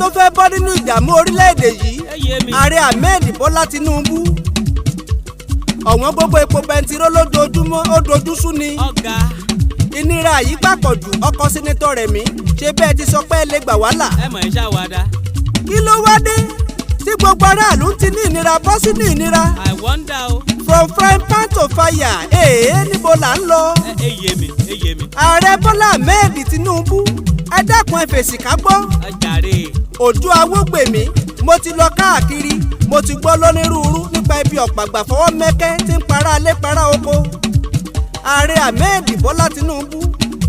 tó fẹ́ bọ́ nínú ìdààmú orílẹ̀-èdè yìí ààrẹ Ahmed Bọ́lá Tinubu. Ọ̀wọ́n gbogbo epo bẹntiró lójoojúmọ́ ó dojú sú ni. Ìnira yìí gbàpọ̀jù ọkọ̀ sẹ́nẹ́tọ̀ Rẹ̀mí ṣe bẹ́ẹ̀ ti sọ pé ẹ lè gbà wàhálà. ẹ mọ̀ ẹ́ ṣàwádà. Kí ló wá dé tí gbogbo aráàlú ti ní ìnira bọ́ sínú ìnira? I wonder o. From frying pan to fire níbo là ń lọ? Eye mi. Ààrẹ Bọ́lá Ahmed Tinubu ẹ dákun ẹ fèsì ká gbọ́. Ọjàre. Òjò Awógbèmí mo ti lọ káàkiri mo ti gbọ́ lónírúurú nípa ibi ọ̀pàgbà fọwọ́ mẹ́kẹ́ tí ń para alé para oko. Ààrẹ Ahmed Bọ́lá Tinubu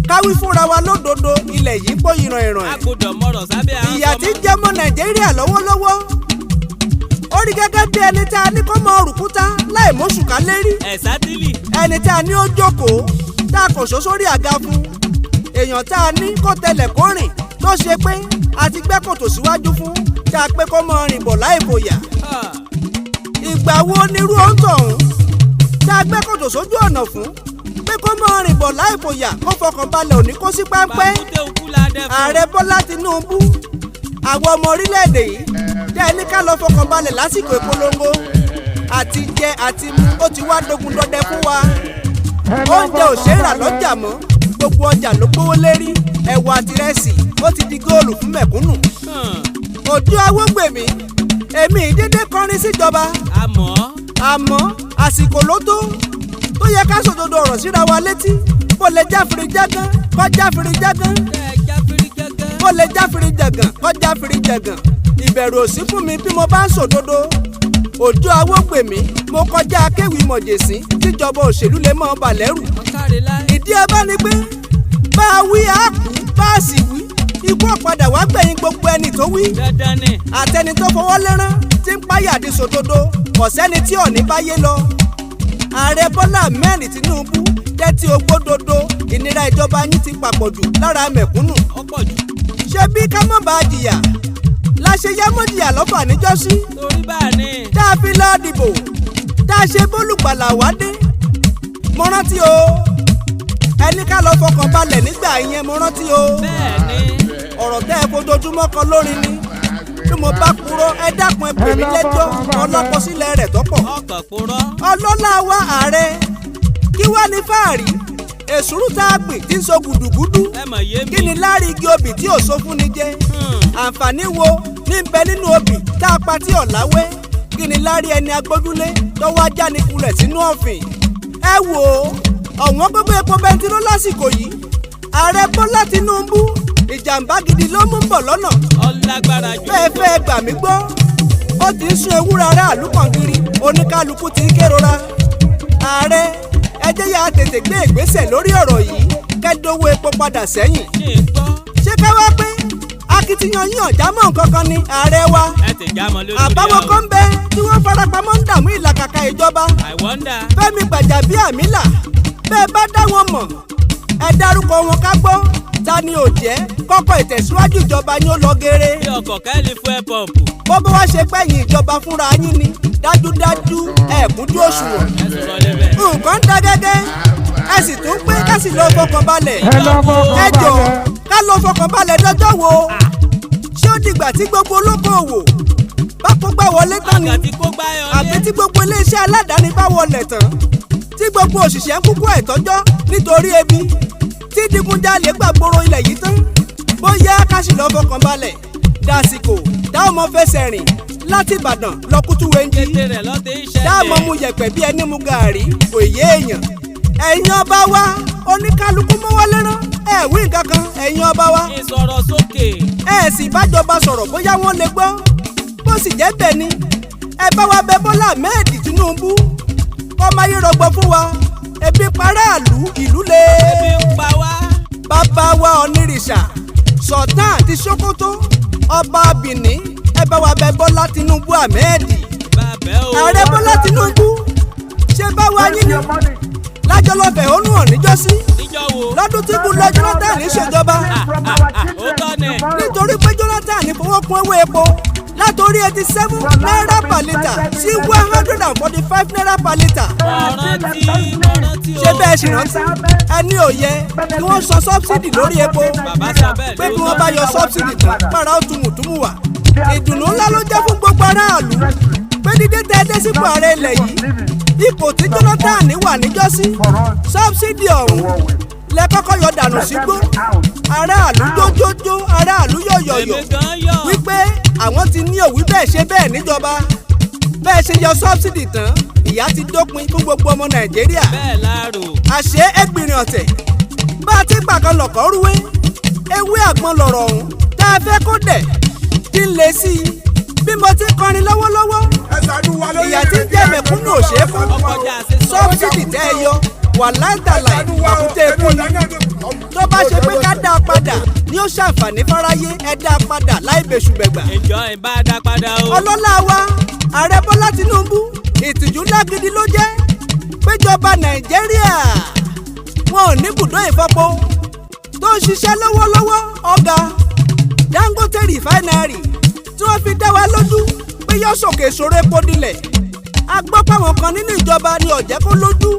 káwí fúnra wa lódodo ilẹ̀ yìí pọ̀ ìràn. a gbọ́dọ̀ mọ̀rọ̀ sábẹ́ àwọn ọmọ. Ìyà tí ń jẹ mọ́ Nàìjíríà lọ́wọ́lọ́wọ́ ó rí gẹ́gẹ́ bí ẹni tá a ní kó mọ òrùkúta láì mọ́ṣùká lérí. Ẹ̀sátìlì. Ẹni tá a ní ó jókòó tá a kò ṣó sórí àga fún. Èèyàn tá a ní kó tẹlẹ̀ kó rìn tó ṣe pé a ti gbẹ́ kòtò síwájú fún tá a pé kó mọ rìn bọ̀ láì fòyà. Ìgbà wo nírú òǹtọ̀ ọ̀hún tá a gbẹ́ kòtò sójú ọ̀nà fún pé kó mọ rìn bọ̀ láì fòyà kó fọkàn balẹ̀ òní kó sí páńpẹ́. Ààrẹ Bọ́lá Tinubu àwọn ọmọ orílẹ̀-èdè yìí jẹ́ ẹni ká lọ fọkàn balẹ̀ lásìkò ìpolongo àti jẹ àti mu ó ti wá dogun dọdẹ fún wa. Oúnjẹ ò ṣeé rà lọ́jà mọ́ gbogbo ọjà ló gbówó lérí ẹ̀wà àtìrẹsì ó ti di góòlù fún mẹ̀kúnnù. Òjò Awógbèmí èmi ìdédé kọrin síjọba àmọ́ àsìkò ló tó yẹ ká sòdodo ọ̀rọ̀ síra wa létí kó lè jáfiri jágán kó jáfiri jágán kó lè jáfiri jàgàn kó jáfiri jàgàn. Ìbẹ̀rù ò sí fún mi bí mo bá ń sòdodo. Òjò Awógbèmí mo kọjá akéwì mọ̀jẹ̀sín tíjọba òṣèlú lè mọ́ balẹ̀rù. Ìdí ẹ bá ní pé bá a wí á kú bá a sì wí ikú ọ̀padà wá gbẹ̀yìn gbogbo ẹni tó wí. Àtẹni tó fọwọ́ lẹ́rán tí ń páyà di sòdodo kò sẹ́ni tí ò ní báyé lọ. Ààrẹ Bọ́lá Ahmed Tinubu jẹ́ tí ogbódodo ìnira ìjọba yín ti papọ̀jù lára mẹ̀kúnnù. Ṣé bí ká mọ̀ bá jìyà láṣẹ yámọ̀jìyà lọ́fà níjọ́sí. torí bá a ní. tá a fi lọ dìbò tá a ṣe bólúgbàlà wádé. mo rántí o ẹni ká lọ fọkàn balẹ̀ nígbà yẹn mo rántí o. bẹ́ẹ̀ni. ọ̀rọ̀ tẹ́ ẹ fojoojúmọ́ kan lórí ni bí mo bá purọ́ ẹ dákun ẹ pè mí lẹ́jọ́ ọlọ́kọsílẹ̀ rẹ̀ tọ́pọ̀. ọkọ̀ purọ́. ọlọ́lá wa ààrẹ kí wá ní fáàrí èsúrú tá a gbìn tí ń so gùdùgùdù. ẹ mọ̀ yé mi. kí ni lárí igi obì tí ò so fún ni jẹ. àǹfààní wo ní bẹ nínú obì tá a pa tí ọ̀láwé. kí ni lárí ẹni agbójúlé tọ́wọ́ ajá ni kulẹ̀ sínú ọ̀fìn. ẹ wò ó ọ̀wọ́n gbogbo epo bẹntiró lásìkò yìí. ààrẹ Bọ́lá Tinubu ìjàmbá gidi ló mú bọ̀ lọ́nà. ọlágbára jù. fẹ́ẹ́ gbà mí gbọ́ ó ti ń sun ewúrẹ́ aráàlú kan kiri oníkálukú ti ń kérora. ààrẹ ẹ jẹ́ yà tètè gbé ìgbésẹ̀ lórí ọ̀rọ̀ yìí kẹ́dọ̀wọ́ epo padà sẹ́yìn. ṣé ká wá pé akitiyan yín ọ̀já mọ́ nǹkan kan ni ààrẹ wa. ẹ ti já mọ́ lórí. àbáwọ̀ kan bẹ tí wọ́n farapamọ́ ń dààmú ìlàkàkà ìjọba. I wonder. Fẹ́mi Gbàjàbíàmílà bẹ́ẹ̀ bá dá wọn mọ̀ ẹ dárúkọ wọn ká gbọ́ ta ni ò jẹ́ kọ́kọ́ ìtẹ̀síwájú ìjọba yín ó lọ gere. bí ọkọ̀ kẹ́lí fún ẹ pọ̀mpù. bó bá wá ṣe pẹ́yìn ìjọba fúnra yín ni dájúdájú ẹ̀kúndú òṣùwọ̀n. nǹkan ń da gẹ́gẹ́ ẹ sì tún pé ká sì lọ fọkàn balẹ̀. ẹ jọ̀ọ́ ká lọ fọkàn balẹ̀ dọ́jọ́ wo. ṣé ó dìgbà tí gbogbo olókoòwò bá kó gbá wọlé tán ni àbí tí gbogbo iléeṣẹ́ aládàáni bá wọlé tán tí gbogbo òṣìṣẹ́ ń kúkú ẹ̀tọ́jọ́ nítorí ebi tí digunjalè gbàgbóró ilẹ̀ yìí tán bóyá ká sì lọ fọkàn balẹ̀ dàsìkò táwọn ọmọ fẹsẹ̀ rìn láti Ìbàdàn lọ Kútúwéńjì táwọn ọmọ mu yẹ̀pẹ̀ bí ẹni mu gàárì kò yé èèyàn. ẹ̀yin ọba wa oníkálukú mọ́wọ́ lẹ́rán ẹ̀ wí nǹkan kan ẹ̀yin ọba wa. ìsọ̀rọ̀ sókè. ẹ sì bájọba sọ̀rọ̀ bóyá wọ́n lè gbọ́ bó sì jẹ́ bẹ́ẹ̀ ni ẹ bá wa bẹ Bọ́lá Ahmed Tinubu kó máa yé rọgbọ fún wa ebi paráàlú ìlú le. ebi ń pa wá. bàbá wa Onírìṣà Sultan ti Sókótó ọba Benin ẹ bá wa bẹ Bọ́lá Tinubu Ahmed. ààrẹ Bọ́lá Tinubu ṣé bá wa yín ni lájọ lọ fẹ̀hónú hàn níjọ́sí lọ́dún tí Goodluck Jonathan ṣèjọba nítorí pé Jonathan fowó kún owó epo látòrí 87 naira per litre sí 145 naira per litre. ṣé bẹ́ẹ̀ sì rántí ẹni ò yẹ kí wọ́n sọ sọ́bsidì lórí epo pé kí wọ́n bá yọ sọ́bsidì tán para ó tumùtumù wà. ìdùnnú ńlá ló jẹ́ fún gbogbo aráàlú pé dídé tẹ́ ẹ dé sípò ààrẹ ilẹ̀ yìí ipò tí Jonathan wà níjọ́sí sọ́bsidì ọ̀hún lẹ kọ́kọ́ yọ dànù sígbó aráàlú jójójó aráàlú yọ̀yọ̀yọ̀ wípé àwọn ti ní òwí bẹ́ẹ̀ ṣe bẹ́ẹ̀ níjọba bẹ́ẹ̀ ṣe yọ sọ́bsidì tán ìyà ti dópin fún gbogbo ọmọ Nàìjíríà bẹ́ẹ̀ láàrò àṣé ẹgbìnrin ọ̀tẹ̀ bá a ti gbàkan lọ̀kọ́ rúwé ewé àgbọn lọ̀rọ̀ ọ̀hún tá a fẹ́ kó dẹ̀ kí n lè sí i bí mo ti kọrin lọ́wọ́lọ́wọ́ ìyà tí ń jẹ́ mẹ̀kúnnù òṣè fún sọ́bsidì tẹ́ ẹ yọ wà láìtàláì àkútẹ́ epo ni tó bá ṣe pé ká dá a padà ni ó ṣàǹfààní fáráyé ẹ dá a padà láì bẹ̀ṣùbẹ̀gbà. ìjọ ìbá dá padà o. ọlọ́lá wa ààrẹ Bọ́lá Tinubu ìtìjú ńlá gidi ló jẹ́ péjọba Nàìjíríà wọn ò ní bùdó ìfọpo tó ń ṣiṣẹ́ lọ́wọ́lọ́wọ́ ọ̀gá Dangote refinery tí wọ́n fi dá wa lójú pé yóò sòkè ìṣòro epo dilẹ̀ a gbọ́ páwọn kan nínú ìjọba ni ọ̀jẹ́ kó lójú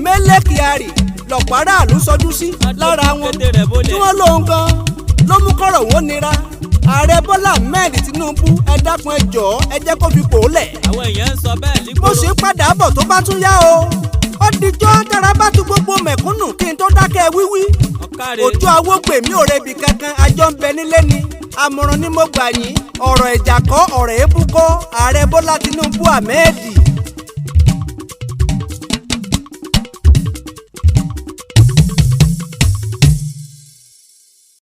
Mele Kyari lọ̀pọ̀ aráàlú sọjú sí lára wọn tí wọ́n lóun gan ló mú kọ́rọ̀ wọn nira ààrẹ Bọ́lá Ahmed Tinubu ẹ dákun ẹ jọ̀ọ́ ẹ jẹ́ kó fi pò ó lẹ̀. àwọn èèyàn ń sọ bẹ́ẹ̀ lígbó. mo sì ń padà bọ̀ tó bá tún yá o ó dijọ́ tára bá tu gbogbo mẹ̀kúnnù kí n tó dákẹ́ wíwí. OJO Awógbèmí ò rebi kankan àjọ ń bẹ nílé ni àmọ̀ràn ni mo gbà yín ọ̀rọ̀ ìjà kọ́ ọ̀rọ̀ èébú kọ́ ààrẹ Bọ́lá Tinubu Ahmed